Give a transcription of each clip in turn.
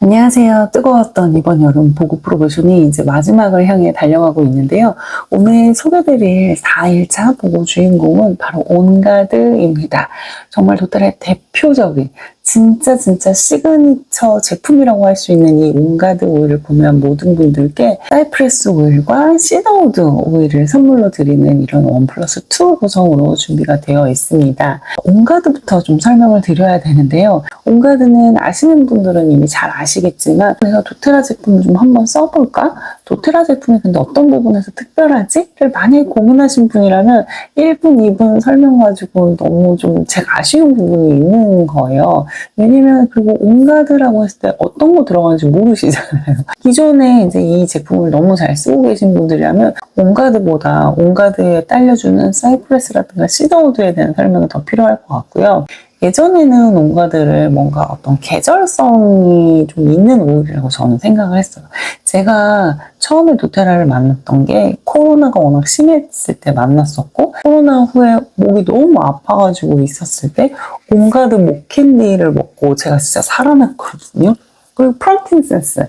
안녕하세요. 뜨거웠던 이번 여름 보고 프로모션이 이제 마지막을 향해 달려가고 있는데요. 오늘 소개드릴 4일차 보고 주인공은 바로 온가드입니다. 정말 도달의 대표적인 진짜 시그니처 제품이라고 할 수 있는 이 온가드 오일을 보면 모든 분들께 사이프레스 오일과 시더우드 오일을 선물로 드리는 이런 1+2 구성으로 준비가 되어 있습니다. 온가드부터 좀 설명을 드려야 되는데요. 온가드는 아시는 분들은 이미 잘 아시겠지만 내가 도테라 제품을 좀 한번 써볼까? 도테라 제품이 근데 어떤 부분에서 특별하지?를 많이 고민하신 분이라면 1분, 2분 설명 가지고 너무 좀 제가 아쉬운 부분이 있는 거예요. 왜냐면 그리고 온가드라고 했을 때 어떤 거 들어가는지 모르시잖아요. 기존에 이제 이 제품을 너무 잘 쓰고 계신 분들이라면 온가드보다 온가드에 딸려주는 사이프레스라든가 시더우드에 대한 설명이 더 필요할 것 같고요. 예전에는 온가드를 뭔가 어떤 계절성이 좀 있는 오일이라고 저는 생각을 했어요. 제가 처음에 도테라를 만났던 게 코로나가 워낙 심했을 때 만났었고, 코로나 후에 목이 너무 아파가지고 있었을 때 온가드 목캔디를 먹고 제가 진짜 살아났거든요. 그리고 프랑킨센스.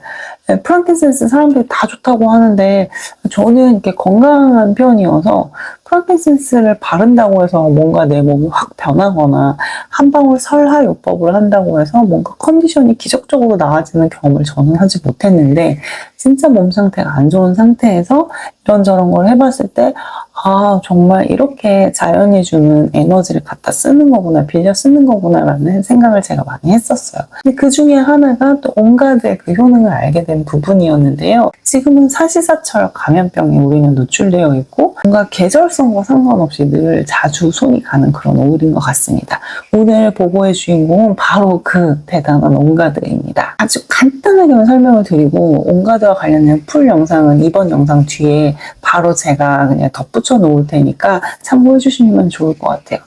프랑킨센스 사람들이 다 좋다고 하는데 저는 이렇게 건강한 편이어서 프랑킨센스를 바른다고 해서 뭔가 내 몸이 확 변하거나 한 방울 설하요법을 한다고 해서 뭔가 컨디션이 기적적으로 나아지는 경험을 저는 하지 못했는데 진짜 몸 상태가 안 좋은 상태에서 이런저런 걸 해봤을 때 아, 정말 이렇게 자연이 주는 에너지를 갖다 쓰는 거구나, 빌려 쓰는 거구나 라는 생각을 제가 많이 했었어요. 근데 그 중에 하나가 또 온가드의 그 효능을 알게 된 부분이었는데요. 지금은 사시사철 감염병에 우리는 노출되어 있고 뭔가 계절성과 상관없이 늘 자주 손이 가는 그런 오일인 것 같습니다. 오늘 보고의 주인공은 바로 그 대단한 온가드입니다. 아주 간단하게만 설명을 드리고 온가드와 관련된 풀 영상은 이번 영상 뒤에 바로 제가 그냥 덧붙여 놓을 테니까 참고해 주시면 좋을 것 같아요.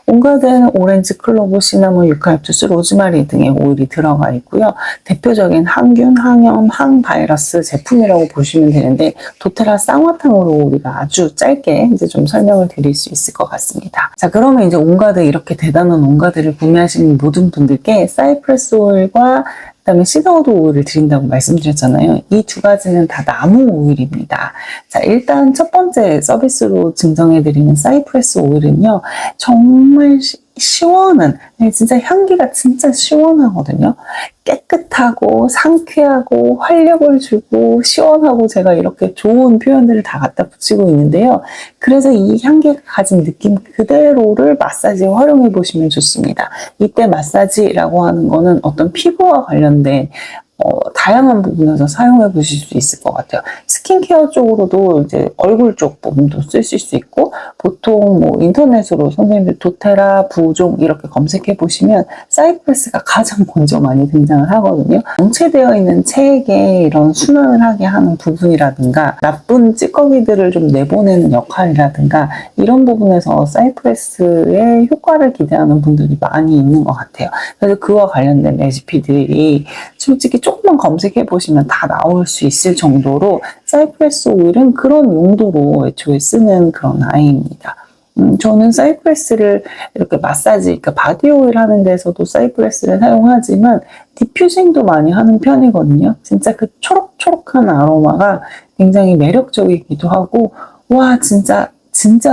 온가드에는 오렌지, 클로브, 시나몬, 유칼립투스, 로즈마리 등의 오일이 들어가 있고요. 대표적인 항균, 항염, 항바이러스 제품이라고 보시면 되는데 도테라 쌍화탕으로 우리가 아주 짧게 이제 좀 설명을 드릴 수 있을 것 같습니다. 자, 그러면 이제 온가드 이렇게 대단한 온가드를 구매하시는 모든 분들께 사이프레스 오일과 그다음에 시더우드 오일을 드린다고 말씀드렸잖아요. 이 두 가지는 다 나무 오일입니다. 자, 일단 첫 번째 서비스로 증정해드리는 사이프레스 오일은요. 정말 시원한, 진짜 향기가 진짜 시원하거든요. 깨끗하고 상쾌하고 활력을 주고 시원하고 제가 이렇게 좋은 표현들을 다 갖다 붙이고 있는데요. 그래서 이 향기가 가진 느낌 그대로를 마사지에 활용해 보시면 좋습니다. 이때 마사지라고 하는 거는 어떤 피부와 관련된 다양한 부분에서 사용해 보실 수 있을 것 같아요. 스킨케어 쪽으로도 이제 얼굴 쪽 부분도 쓰실 수 있고, 보통 뭐 인터넷으로 선생님들 도테라, 부종 이렇게 검색해 보시면 사이프레스가 가장 먼저 많이 등장을 하거든요. 정체되어 있는 체액에 이런 순환을 하게 하는 부분이라든가, 나쁜 찌꺼기들을 좀 내보내는 역할이라든가, 이런 부분에서 사이프레스의 효과를 기대하는 분들이 많이 있는 것 같아요. 그래서 그와 관련된 레시피들이 솔직히 조금만 검색해 보시면 다 나올 수 있을 정도로 사이프레스 오일은 그런 용도로 애초에 쓰는 그런 아이입니다. 저는 사이프레스를 이렇게 마사지, 그러니까 바디 오일 하는 데서도 사이프레스를 사용하지만 디퓨징도 많이 하는 편이거든요. 진짜 그 초록초록한 아로마가 굉장히 매력적이기도 하고 와 진짜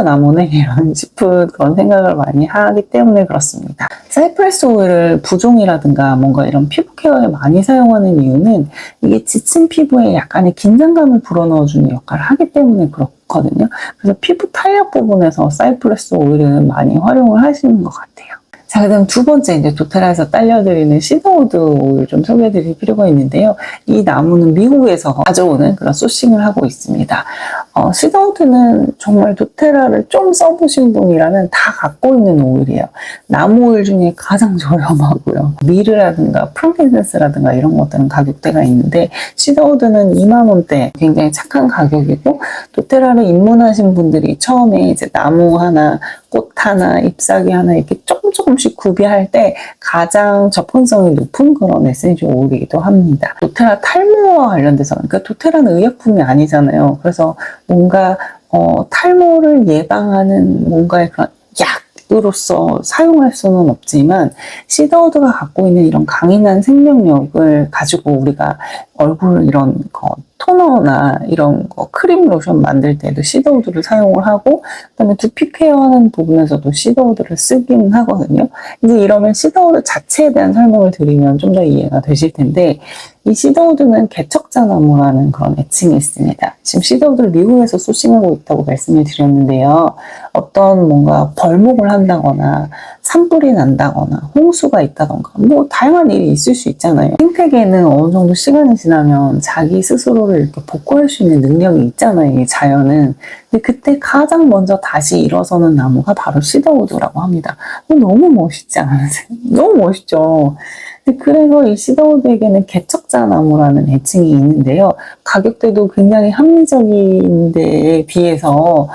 나무네 이런 싶은 그런 생각을 많이 하기 때문에 그렇습니다. 사이프레스 오일을 부종이라든가 뭔가 이런 피부 케어에 많이 사용하는 이유는 이게 지친 피부에 약간의 긴장감을 불어넣어주는 역할을 하기 때문에 그렇거든요. 그래서 피부 탄력 부분에서 사이프레스 오일은 많이 활용을 하시는 것 같아요. 자, 그 다음 두 번째 이제 도테라에서 딸려드리는 시더우드 오일 좀 소개해드릴 필요가 있는데요. 이 나무는 미국에서 가져오는 그런 소싱을 하고 있습니다. 시더우드는 정말 도테라를 좀 써보신 분이라면 다 갖고 있는 오일이에요. 나무 오일 중에 가장 저렴하고요. 미르라든가 프랑킨센스라든가 이런 것들은 가격대가 있는데 시더우드는 2만 원대 굉장히 착한 가격이고 도테라를 입문하신 분들이 처음에 이제 나무 하나, 꽃 하나, 잎사귀 하나 이렇게 조금씩 구비할 때 가장 접근성이 높은 그런 에센셜 오일이기도 합니다. 도테라 탈모와 관련돼서, 그러니까 도테라는 의약품이 아니잖아요. 그래서 뭔가 탈모를 예방하는 뭔가의 그런 약 약으로서 사용할 수는 없지만 시더우드가 갖고 있는 이런 강인한 생명력을 가지고 우리가 얼굴 이런 토너나 이런 크림 로션 만들 때도 시더우드를 사용을 하고 그다음에 두피 케어하는 부분에서도 시더우드를 쓰긴 하거든요. 이제 이러면 시더우드 자체에 대한 설명을 드리면 좀 더 이해가 되실 텐데 이 시더우드는 개척자나무라는 그런 애칭이 있습니다. 지금 시더우드를 미국에서 소싱하고 있다고 말씀을 드렸는데요. 어떤 뭔가 벌목을 한다거나 산불이 난다거나 홍수가 있다던가 뭐 다양한 일이 있을 수 있잖아요. 생태계는 어느 정도 시간이 지나면 자기 스스로를 이렇게 복구할 수 있는 능력이 있잖아요. 이 자연은. 근데 그때 가장 먼저 다시 일어서는 나무가 바로 시더우드라고 합니다. 너무 멋있지 않으세요? 너무 멋있죠? 그래서 이 시더우드에게는 개척자 나무라는 애칭이 있는데요. 가격대도 굉장히 합리적인 데에 비해서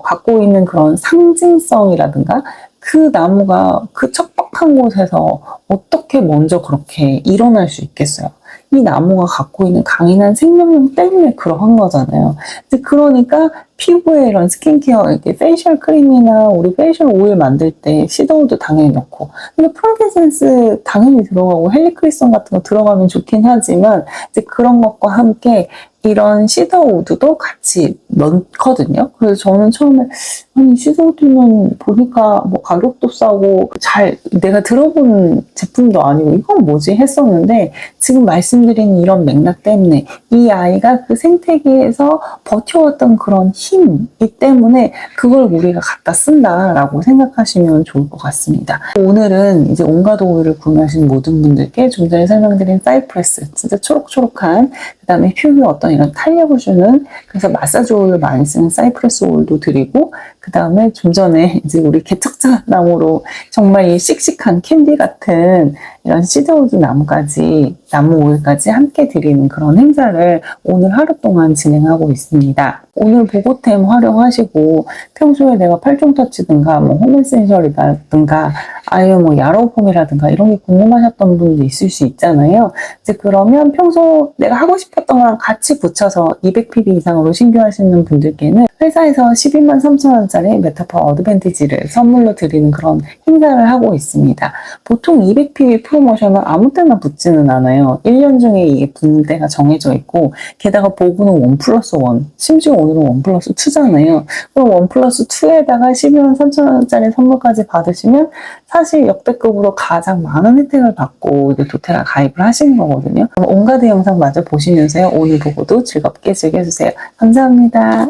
갖고 있는 그런 상징성이라든가 그 나무가 그 척박한 곳에서 어떻게 먼저 그렇게 일어날 수 있겠어요? 이 나무가 갖고 있는 강인한 생명력 때문에 그러한 거잖아요. 그러니까 피부에 이런 스킨케어, 이렇게 페이셜 크림이나 우리 페이셜 오일 만들 때 시더우드 당연히 넣고, 근데 프랑kin센스 당연히 들어가고 헬리크리선 같은 거 들어가면 좋긴 하지만 이제 그런 것과 함께 이런 시더우드도 같이 넣거든요. 그래서 저는 처음에 아니 시더우드는 보니까 뭐 가격도 싸고 잘 내가 들어본 제품도 아니고 이건 뭐지 했었는데 지금 말씀드린 이런 맥락 때문에 이 아이가 그 생태계에서 버텨왔던 그런 힘이 때문에 그걸 우리가 갖다 쓴다라고 생각하시면 좋을 것 같습니다. 오늘은 이제 온가드 오일을 구매하신 모든 분들께 좀 전에 설명드린 사이프레스 진짜 초록초록한 그 다음에 퓨의 어떤 이런 탄력을 주는 그래서 마사지 오일을 많이 쓰는 사이프레스 오일도 드리고 그 다음에 좀 전에 이제 우리 개척자 나무로 정말 이 씩씩한 캔디 같은 이런 시더우드 나무까지 나무 오일까지 함께 드리는 그런 행사를 오늘 하루 동안 진행하고 있습니다. 오늘 보고템 활용하시고 평소에 내가 팔종 터치든가 뭐 홈에센셜이라든가 아니면 뭐 야로폼이라든가 이런 게 궁금하셨던 분도 있을 수 있잖아요. 이제 그러면 평소 내가 하고 싶었던 거랑 같이 붙여서 200pb 이상으로 신규하시는 분들께는 회사에서 12만 3천 원짜리 메타퍼 어드밴티지를 선물로 드리는 그런 행사를 하고 있습니다. 보통 200pb 프로모션은 아무 때나 붙지는 않아요. 1년 중에 이게 붙는 때가 정해져 있고 게다가 보분은 1+1 심지어 오늘은 1+2잖아요. 그럼 1+2에다가 12만 3천 원짜리 선물까지 받으시면 사실 역대급으로 가장 많은 혜택을 받고 이제 도테라 가입을 하시는 거거든요. 그럼 온가드 영상 마저 보시면서요. 오늘 보고도 즐겁게 즐겨주세요. 감사합니다.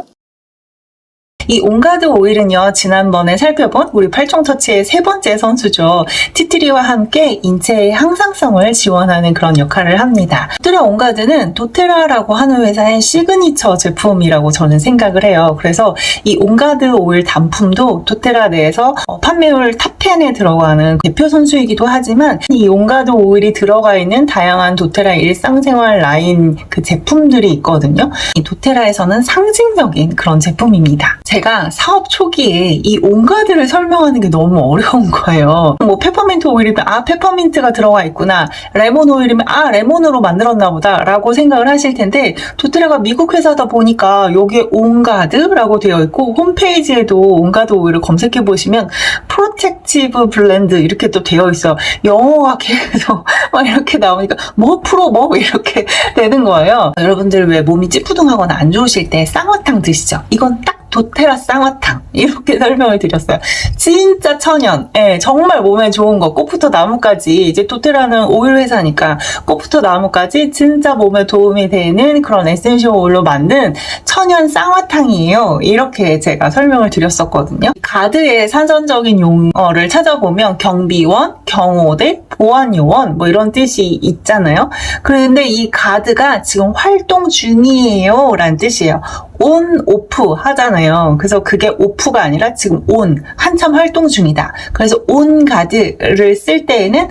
이 온가드 오일은요, 지난번에 살펴본 우리 팔종터치의 세 번째 선수죠. 티트리와 함께 인체의 항상성을 지원하는 그런 역할을 합니다. 도테라 온가드는 도테라라고 하는 회사의 시그니처 제품이라고 저는 생각을 해요. 그래서 이 온가드 오일 단품도 도테라 내에서 판매율 탑10에 들어가는 대표 선수이기도 하지만 이 온가드 오일이 들어가 있는 다양한 도테라 일상생활 라인 그 제품들이 있거든요. 이 도테라에서는 상징적인 그런 제품입니다. 제가 사업 초기에 이 온가드를 설명하는 게 너무 어려운 거예요. 뭐 페퍼민트 오일이면 아 페퍼민트가 들어가 있구나, 레몬 오일이면 아 레몬으로 만들었나 보다 라고 생각을 하실 텐데 도테라가 미국 회사다 보니까 여기에 온가드라고 되어 있고 홈페이지에도 온가드 오일을 검색해 보시면 프로텍티브 블렌드 이렇게 또 되어 있어요. 영어가 계속 막 이렇게 나오니까 뭐 프로 뭐 이렇게 되는 거예요. 여러분들 왜 몸이 찌푸둥하거나 안 좋으실 때 쌍화탕 드시죠? 이건 딱 도테라 쌍화탕 이렇게 설명을 드렸어요. 진짜 천연, 정말 몸에 좋은 거 꽃부터 나무까지 이제 도테라는 오일 회사니까 꽃부터 나무까지 진짜 몸에 도움이 되는 그런 에센셜 오일로 만든 천연 쌍화탕이에요. 이렇게 제가 설명을 드렸었거든요. 가드의 사전적인 용어를 찾아보면 경비원, 경호대, 보안요원 뭐 이런 뜻이 있잖아요. 그런데 이 가드가 지금 활동 중이에요 라는 뜻이에요. 온, 오프 하잖아요. 그래서 그게 오프가 아니라 지금 온, 한참 활동 중이다. 그래서 온 가드를 쓸 때에는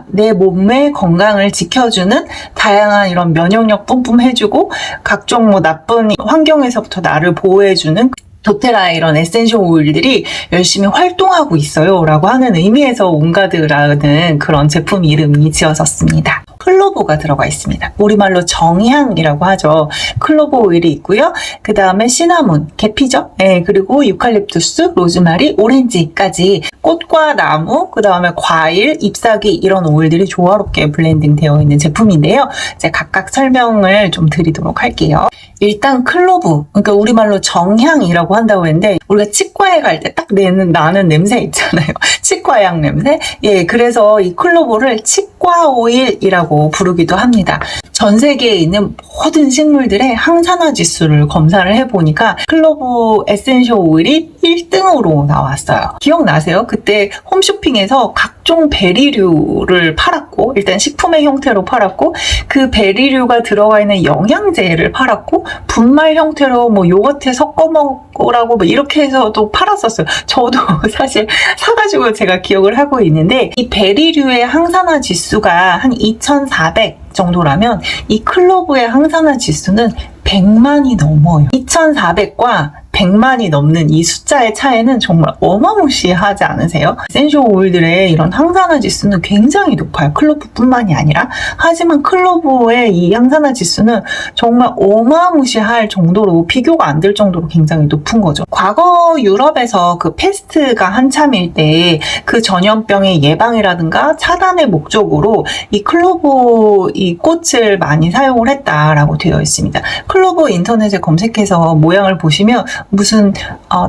내 몸의 건강을 지켜주는 다양한 이런 면역력 뿜뿜 해주고 각종 뭐 나쁜 환경에서부터 나를 보호해주는 도테라의 이런 에센셜 오일들이 열심히 활동하고 있어요 라고 하는 의미에서 온가드라는 그런 제품 이름이 지어졌습니다. 클로브가 들어가 있습니다. 우리말로 정향이라고 하죠. 클로브 오일이 있고요. 그 다음에 시나몬, 계피죠? 네, 그리고 유칼립투스, 로즈마리, 오렌지까지 꽃과 나무, 그 다음에 과일, 잎사귀 이런 오일들이 조화롭게 블렌딩 되어 있는 제품인데요. 이제 각각 설명을 좀 드리도록 할게요. 일단 클로브, 그러니까 우리말로 정향이라고 한다고 했는데 우리가 치과에 갈 때 딱 나는 냄새 있잖아요. 치과향 냄새. 예, 그래서 이 클로브를 치과 오일이라고 부르기도 합니다. 전 세계에 있는 모든 식물들의 항산화 지수를 검사를 해보니까 클로브 에센셜 오일이 1등으로 나왔어요. 기억나세요? 그때 홈쇼핑에서 각종 베리류를 팔았고, 일단 식품의 형태로 팔았고, 그 베리류가 들어가 있는 영양제를 팔았고, 분말 형태로 뭐 요거트에 섞어 먹으라고 뭐 이렇게 해서도 팔았었어요. 저도 사실 사가지고 제가 기억을 하고 있는데, 이 베리류의 항산화 지수가 한 2400 정도라면 이 클로브의 항산화 지수는 100만이 넘어요. 2400과 100만이 넘는 이 숫자의 차이는 정말 어마무시하지 않으세요? 에센셜 오일들의 이런 항산화 지수는 굉장히 높아요. 클로브뿐만이 아니라. 하지만 클로브의 이 항산화 지수는 정말 어마무시할 정도로 비교가 안 될 정도로 굉장히 높은 거죠. 과거 유럽에서 그 패스트가 한참일 때 그 전염병의 예방이라든가 차단의 목적으로 이 클로브 이 꽃을 많이 사용을 했다라고 되어 있습니다. 클로브 인터넷에 검색해서 모양을 보시면 무슨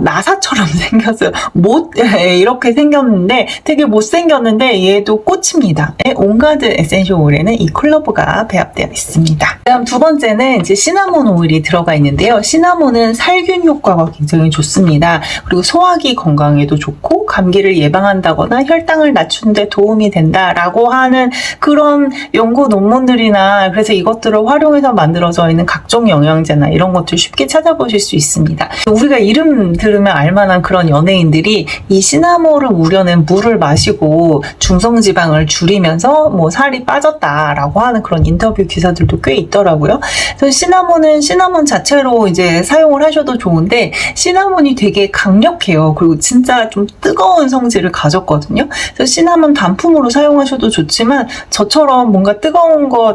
나사처럼 생겼어요. 이렇게 생겼는데 되게 못생겼는데 얘도 꽃입니다. 온가드 에센셜 오일에는 이 클로브가 배합되어 있습니다. 그다음 두 번째는 이제 시나몬 오일이 들어가 있는데요. 시나몬은 살균 효과가 굉장히 좋습니다. 그리고 소화기 건강에도 좋고 감기를 예방한다거나 혈당을 낮추는 데 도움이 된다라고 하는 그런 연구 논문들이나 그래서 이것들을 활용해서 만들어져 있는 각종 영양제나 이런 것들 쉽게 찾아보실 수 있습니다. 우리가 이름 들으면 알만한 그런 연예인들이 이 시나몬을 우려낸 물을 마시고 중성지방을 줄이면서 뭐 살이 빠졌다라고 하는 그런 인터뷰 기사들도 꽤 있더라고요. 그래서 시나몬은 시나몬 자체로 이제 사용을 하셔도 좋은데 시나몬이 되게 강력해요. 그리고 진짜 좀 뜨거운 성질을 가졌거든요. 그래서 시나몬 단품으로 사용하셔도 좋지만 저처럼 뭔가 뜨거운 거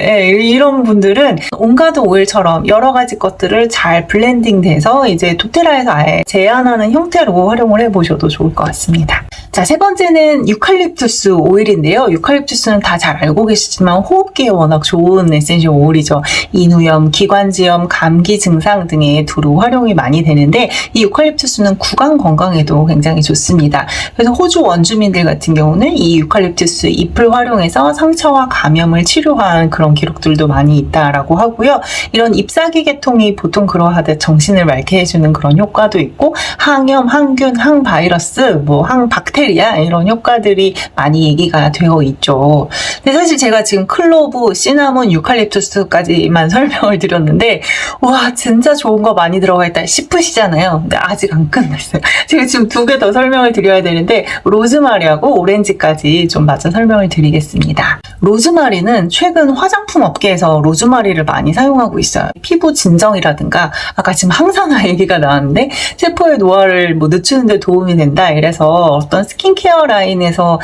이런 분들은 온가드 오일처럼 여러 가지 것들을 잘 블렌딩 돼서 이제 도테라에서 아예 제한하는 형태로 활용을 해보셔도 좋을 것 같습니다. 자, 세 번째는 유칼립투스 오일인데요. 유칼립투스는 다 잘 알고 계시지만 호흡기에 워낙 좋은 에센셜 오일이죠. 인후염, 기관지염, 감기 증상 등에 두루 활용이 많이 되는데 이 유칼립투스는 구강 건강에도 굉장히 좋습니다. 그래서 호주 원주민들 같은 경우는 이 유칼립투스 잎을 활용해서 상처와 감염을 치료한 그런 기록들도 많이 있다라고 하고요. 이런 잎사귀 계통이 보통 그러하듯 정신을 맑게 해주는 그런 효과도 있고 항염, 항균, 항바이러스, 뭐 항박테리아 이런 효과들이 많이 얘기가 되어 있죠. 근데 사실 제가 지금 클로브, 시나몬, 유칼립투스까지만 설명을 드렸는데 와 진짜 좋은 거 많이 들어가 있다 싶으시잖아요. 근데 아직 안 끝났어요. 제가 지금 두 개 더 설명을 드려야 되는데 로즈마리하고 오렌지까지 좀 마저 설명을 드리겠습니다. 로즈마리는 최근 화장품 업계에서 로즈마리를 많이 사용하고 있어요. 피부 진정이라든가 아까 지금 항산화 얘기가 나왔는데 세포의 노화를 뭐 늦추는 데 도움이 된다 이래서 어떤 스킨케어 라인에서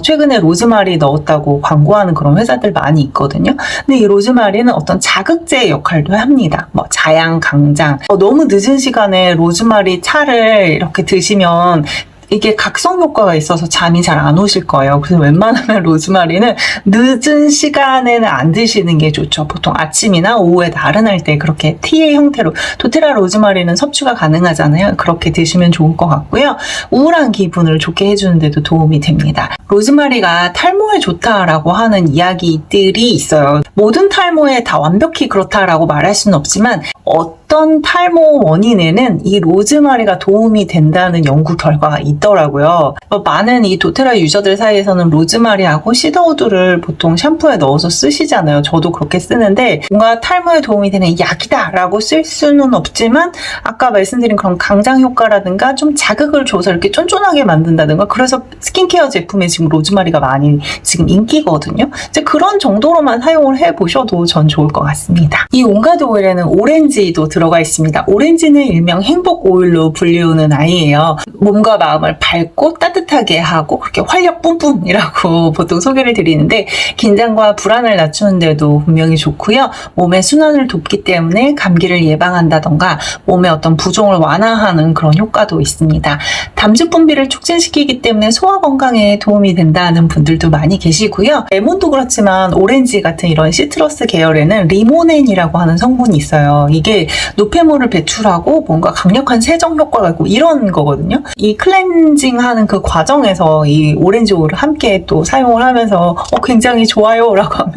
최근에 로즈마리 넣었다고 광고하는 그런 회사들 많이 있거든요. 근데 이 로즈마리는 어떤 자극제 역할도 합니다. 뭐 자양, 강장. 너무 늦은 시간에 로즈마리 차를 이렇게 드시면 이게 각성 효과가 있어서 잠이 잘 안 오실 거예요. 그래서 웬만하면 로즈마리는 늦은 시간에는 안 드시는 게 좋죠. 보통 아침이나 오후에 나른할 때 그렇게 티의 형태로 도테라 로즈마리는 섭취가 가능하잖아요. 그렇게 드시면 좋을 것 같고요. 우울한 기분을 좋게 해주는 데도 도움이 됩니다. 로즈마리가 탈모에 좋다라고 하는 이야기들이 있어요. 모든 탈모에 다 완벽히 그렇다라고 말할 수는 없지만 어떤 탈모 원인에는 이 로즈마리가 도움이 된다는 연구 결과가 있더라고요. 많은 이 도테라 유저들 사이에서는 로즈마리하고 시더우드를 보통 샴푸에 넣어서 쓰시잖아요. 저도 그렇게 쓰는데 뭔가 탈모에 도움이 되는 약이다라고 쓸 수는 없지만 아까 말씀드린 그런 강장 효과라든가 좀 자극을 줘서 이렇게 쫀쫀하게 만든다든가 그래서 스킨케어 제품에 지금 로즈마리가 많이 지금 인기거든요. 이제 그런 정도로만 사용을 해보셔도 전 좋을 것 같습니다. 이 온가드 오일에는 오렌지도 들어가 들어가 있습니다. 오렌지는 일명 행복 오일로 불리우는 아이예요. 몸과 마음을 밝고 따뜻하게 하고 그렇게 활력 뿜뿜이라고 보통 소개를 드리는데 긴장과 불안을 낮추는 데도 분명히 좋고요. 몸의 순환을 돕기 때문에 감기를 예방한다던가 몸의 어떤 부종을 완화하는 그런 효과도 있습니다. 담즙 분비를 촉진시키기 때문에 소화 건강에 도움이 된다는 분들도 많이 계시고요. 레몬도 그렇지만 오렌지 같은 이런 시트러스 계열에는 리모넨이라고 하는 성분이 있어요. 이게 노폐물을 배출하고 뭔가 강력한 세정 효과가 있고 이런 거거든요. 이 클렌징하는 그 과정에서 이 오렌지 오일을 함께 또 사용을 하면서 굉장히 좋아요 라고 하면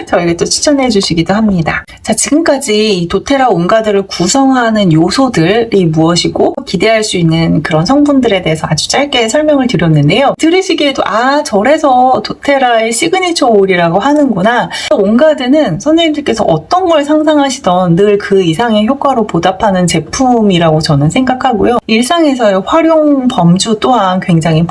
저에게 또 추천해 주시기도 합니다. 자, 지금까지 이 도테라 온가드를 구성하는 요소들이 무엇이고 기대할 수 있는 그런 성분들에 대해서 아주 짧게 설명을 드렸는데요. 들으시기에도 저래서 도테라의 시그니처 오일이라고 하는구나. 온가드는 선생님들께서 어떤 걸 상상하시던 늘 그 이상의 효과로 보답하는 제품이라고 저는 생각하고요. 일상에서의 활용 범주 또한 굉장히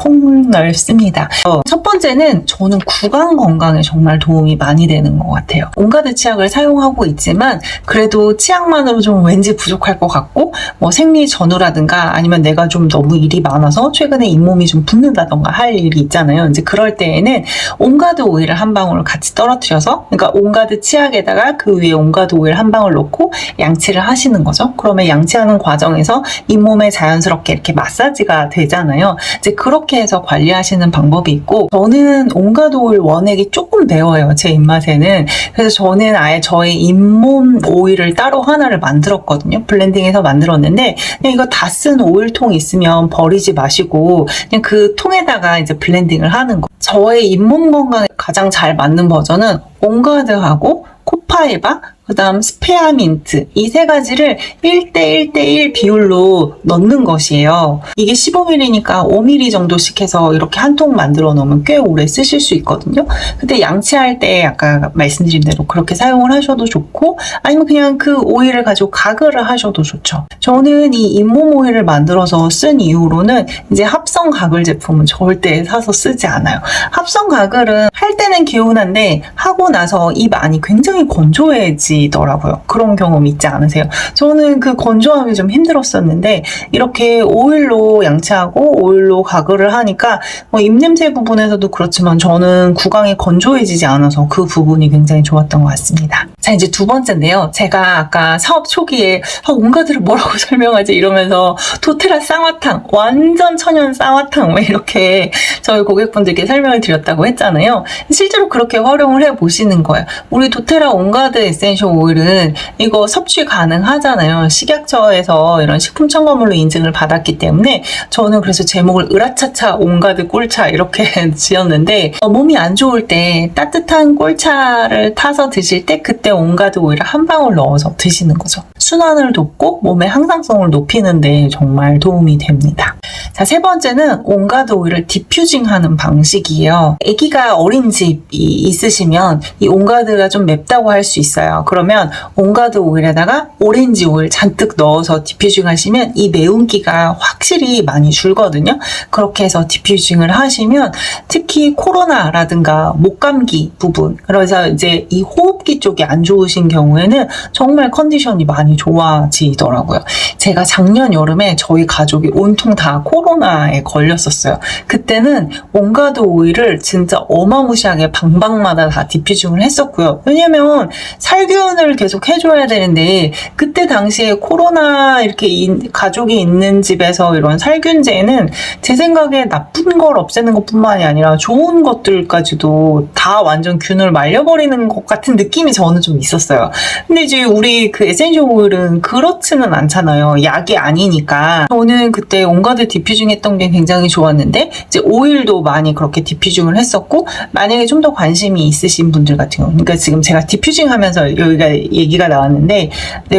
폭넓습니다. 첫 번째는 저는 구강 건강에 정말 도움이 많이 되는 것 같아요. 온가드 치약을 사용하고 있지만 그래도 치약만으로 좀 왠지 부족할 것 같고 생리 전후라든가 아니면 내가 좀 너무 일이 많아서 최근에 잇몸이 좀 붓는다던가 할 일이 있잖아요. 이제 그럴 때에는 온가드 오일을 한 방울 같이 떨어뜨려서 그러니까 온가드 치약에다가 그 위에 온가드 오일 한 방울 넣고 양치를 하시는 거죠. 그러면 양치하는 과정에서 잇몸에 자연스럽게 이렇게 마사지가 되잖아요. 이제 그렇게 해서 관리하시는 방법이 있고 저는 온가드 오일 원액이 조금 매워요. 제 입맛에는. 그래서 저는 아예 저의 잇몸 오일을 따로 하나를 만들었거든요. 블렌딩해서 만들었는데 그냥 이거 다 쓴 오일통 있으면 버리지 마시고 그냥 그 통에다가 이제 블렌딩을 하는 거. 저의 잇몸 건강에 가장 잘 맞는 버전은 온가드하고 코파에바 그 다음 스페아민트 이 세 가지를 1대1대1 비율로 넣는 것이에요. 이게 15ml니까 5ml 정도씩 해서 이렇게 한 통 만들어 놓으면 꽤 오래 쓰실 수 있거든요. 근데 양치할 때 아까 말씀드린 대로 그렇게 사용을 하셔도 좋고 아니면 그냥 그 오일을 가지고 가글을 하셔도 좋죠. 저는 이 잇몸 오일을 만들어서 쓴 이후로는 이제 합성 가글 제품은 절대 사서 쓰지 않아요. 합성 가글은 할 때는 개운한데 하고 나서 입 안이 굉장히 건조해지더라고요. 그런 경험 있지 않으세요? 저는 그 건조함이 좀 힘들었었는데 이렇게 오일로 양치하고 오일로 가글을 하니까 입냄새 부분에서도 그렇지만 저는 구강이 건조해지지 않아서 그 부분이 굉장히 좋았던 것 같습니다. 자, 이제 두 번째인데요. 제가 아까 사업 초기에 온가드를 뭐라고 설명하지 이러면서 도테라 쌍화탕, 완전 천연 쌍화탕 이렇게 저희 고객분들께 설명을 드렸다고 했잖아요. 실제로 그렇게 활용을 해보시는 거예요. 우리 도테라 온가드 에센셜 오일은 이거 섭취 가능하잖아요. 식약처에서 이런 식품 첨가물로 인증을 받았기 때문에 저는 그래서 제목을 으라차차 온가드 꿀차 이렇게 지었는데 몸이 안 좋을 때 따뜻한 꿀차를 타서 드실 때 그때 온가드 오일을 한 방울 넣어서 드시는 거죠. 순환을 돕고 몸의 항상성을 높이는 데 정말 도움이 됩니다. 자, 세 번째는 온가드 오일을 디퓨징하는 방식이에요. 아기가 어린 집이 있으시면 이 온가드가 좀 맵다고 할 수 있어요. 그러면 온가드 오일에다가 오렌지 오일 잔뜩 넣어서 디퓨징 하시면 이 매운기가 확실히 많이 줄거든요. 그렇게 해서 디퓨징을 하시면 특히 코로나라든가 목감기 부분 그래서 이제 이 호흡기 쪽이 안 좋으신 경우에는 정말 컨디션이 많이 좋아지더라고요. 제가 작년 여름에 저희 가족이 온통 다 코로나에 걸렸었어요. 그때는 온가드 오일을 진짜 어마무시하게 방방마다 다 디퓨징을 했었고요. 왜냐면 살균을 계속 해줘야 되는데 그때 당시에 코로나 이렇게 가족이 있는 집에서 이런 살균제는 제 생각에 나쁜 걸 없애는 것뿐만이 아니라 좋은 것들까지도 다 완전 균을 말려버리는 것 같은 느낌이 저는 좀 있었어요. 근데 이제 우리 그 에센셜 오일은 그렇지는 않잖아요. 약이 아니니까. 저는 그때 온가드 디퓨징 했던 게 굉장히 좋았는데 이제 오일도 많이 그렇게 디퓨징을 했었고 만약에 좀 더 관심이 있으신 분들 같은 경우 그러니까 지금 제가 디퓨징 하면서 여기가 얘기가 나왔는데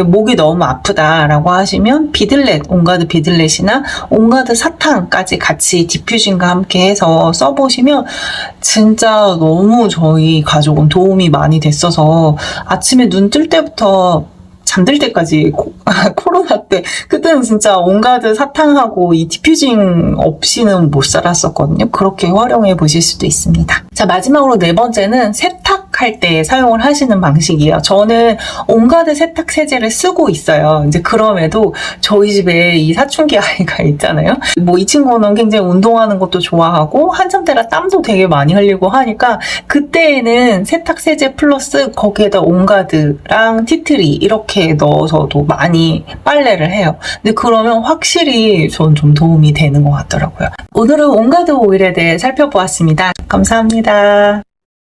목이 너무 아프다라고 하시면 비들렛, 온가드 비들렛이나 온가드 사탕까지 같이 디퓨징과 함께 해서 써보시면 진짜 너무 저희 가족은 도움이 많이 됐어서 아침에 눈 뜰 때부터 잠들 때까지 코로나 때 그때는 진짜 온가드 사탕하고 이 디퓨징 없이는 못 살았었거든요. 그렇게 활용해 보실 수도 있습니다. 자, 마지막으로 네 번째는 세탁할 세탁할 때 사용을 하시는 방식이에요. 저는 온가드 세탁 세제를 쓰고 있어요. 이제 그럼에도 저희 집에 이 사춘기 아이가 있잖아요. 뭐 이 친구는 굉장히 운동하는 것도 좋아하고 한참 때라 땀도 되게 많이 흘리고 하니까 그때에는 세탁 세제 플러스 거기에다 온가드랑 티트리 이렇게 넣어서도 많이 빨래를 해요. 근데 그러면 확실히 전 좀 도움이 되는 것 같더라고요. 오늘은 온가드 오일에 대해 살펴보았습니다. 감사합니다.